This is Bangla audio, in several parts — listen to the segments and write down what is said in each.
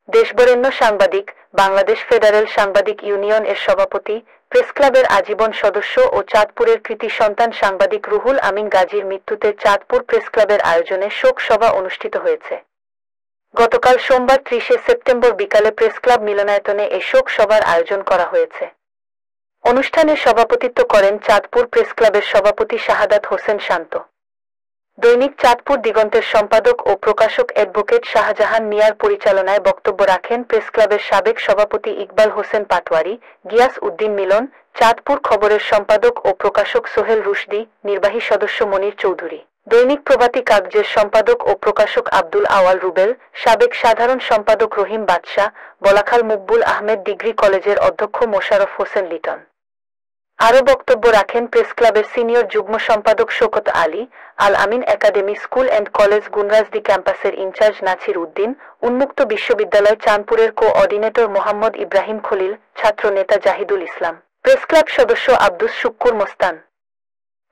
দেশবরেণ্য সাংবাদিক, বাংলাদেশ ফেডারেল সাংবাদিক ইউনিয়ন এর সভাপতি, প্রেসক্লাবের আজীবন সদস্য ও চাঁদপুরের কৃতি সন্তান সাংবাদিক রুহুল আমিন গাজীর মৃত্যুতে চাঁদপুর প্রেসক্লাবের আয়োজনে শোক সভা অনুষ্ঠিত হয়েছে। গতকাল সোমবার 30 সেপ্টেম্বর বিকালে প্রেসক্লাব মিলনায়তনে এই শোক সভার আয়োজন করা হয়েছে। অনুষ্ঠানে সভাপতিত্ব করেন চাঁদপুর প্রেসক্লাবের সভাপতি শাহাদাত হোসেন শান্ত। দৈনিক চাঁদপুর দিগন্তের সম্পাদক ও প্রকাশক অ্যাডভোকেট শাহজাহান মিয়ার পরিচালনায় বক্তব্য রাখেন প্রেসক্লাবের সাবেক সভাপতি ইকবাল হোসেন পাটোয়ারি, গিয়াস উদ্দিন মিলন, চাঁদপুর খবরের সম্পাদক ও প্রকাশক সোহেল রুশদি, নির্বাহী সদস্য মনির চৌধুরী, দৈনিক প্রভাতী কাগজের সম্পাদক ও প্রকাশক আব্দুল আওয়াল রুবেল, সাবেক সাধারণ সম্পাদক রহিম বাদশাহ, বলাখাল মকবুল আহমেদ ডিগ্রি কলেজের অধ্যক্ষ মোশাররফ হোসেন লিটন। আরও বক্তব্য রাখেন প্রেসক্লাবের সিনিয়র যুগ্ম সম্পাদক শওকত আলী, আল আমিন একাডেমি স্কুল অ্যান্ড কলেজ গুনরাজদি ক্যাম্পাসের ইনচার্জ নাছির উদ্দিন, উন্মুক্ত বিশ্ববিদ্যালয় চাঁদপুরের কোঅর্ডিনেটর মোহাম্মদ ইব্রাহিম খলিল, ছাত্র নেতা জাহিদুল ইসলাম, প্রেসক্লাব সদস্য আব্দুস শুক্কুর মোস্তান।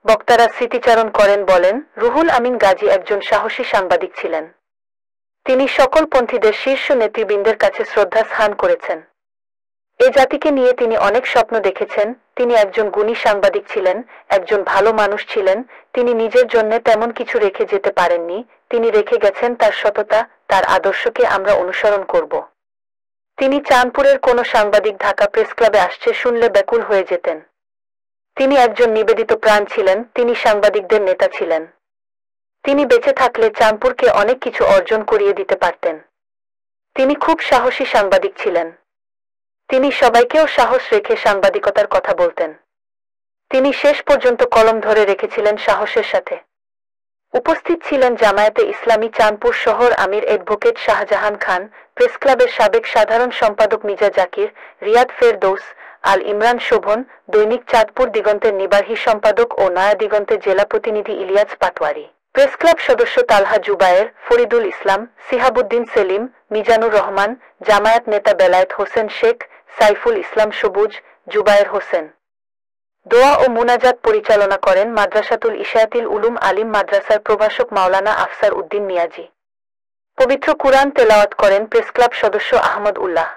বক্তারা স্মৃতিচারণ করেন বলেন, রুহুল আমিন গাজী একজন সাহসী সাংবাদিক ছিলেন। তিনি সকল পন্থীদের শীর্ষ নেতৃবৃন্দের কাছে শ্রদ্ধা স্থান করেছেন। এ জাতিকে নিয়ে তিনি অনেক স্বপ্ন দেখেছেন। তিনি একজন গুণী সাংবাদিক ছিলেন, একজন ভালো মানুষ ছিলেন। তিনি নিজের জন্য তেমন কিছু রেখে যেতে পারেননি। তিনি রেখে গেছেন তার সততা, তার আদর্শকে আমরা অনুসরণ করব। তিনি চাঁদপুরের কোনো সাংবাদিক ঢাকা প্রেসক্লাবে আসছে শুনলে ব্যাকুল হয়ে যেতেন। তিনি একজন নিবেদিত প্রাণ ছিলেন, তিনি সাংবাদিকদের নেতা ছিলেন। তিনি বেঁচে থাকলে চাঁদপুরকে অনেক কিছু অর্জন করিয়ে দিতে পারতেন। তিনি খুব সাহসী সাংবাদিক ছিলেন। তিনি সবাইকেও সাহস রেখে সাংবাদিকতার কথা বলতেন। তিনি শেষ পর্যন্ত কলম ধরে রেখেছিলেন সাহসের সাথে। উপস্থিত ছিলেন জামায়াতে ইসলামী চাঁদপুর শহর আমির অ্যাডভোকেট শাহজাহান খান, প্রেসক্লাবের সাবেক সাধারণ সম্পাদক মির্জা জাকির, রিয়াদ ফেরদৌস, আল ইমরান শোভন, দৈনিক চাঁদপুর দিগন্তের নির্বাহী সম্পাদক ও নয়া দিগন্তের জেলা প্রতিনিধি ইলিয়াস পাটোয়ারি, প্রেসক্লাব সদস্য তালহা জুবায়ের, ফরিদুল ইসলাম, সিহাবুদ্দিন সেলিম, মিজানুর রহমান, জামায়াত নেতা বেলায়েত হোসেন শেখ, সাইফুল ইসলাম সবুজ, জুবায়ের হোসেন। দোয়া ও মুনাজাত পরিচালনা করেন মাদ্রাসাতুল ইশায়াতিল উলুম আলিম মাদ্রাসার প্রভাষক মাওলানা আফসার উদ্দিন নিয়াজি। পবিত্র কুরআন তেলাওয়াত করেন প্রেসক্লাব সদস্য আহমদ উল্লাহ।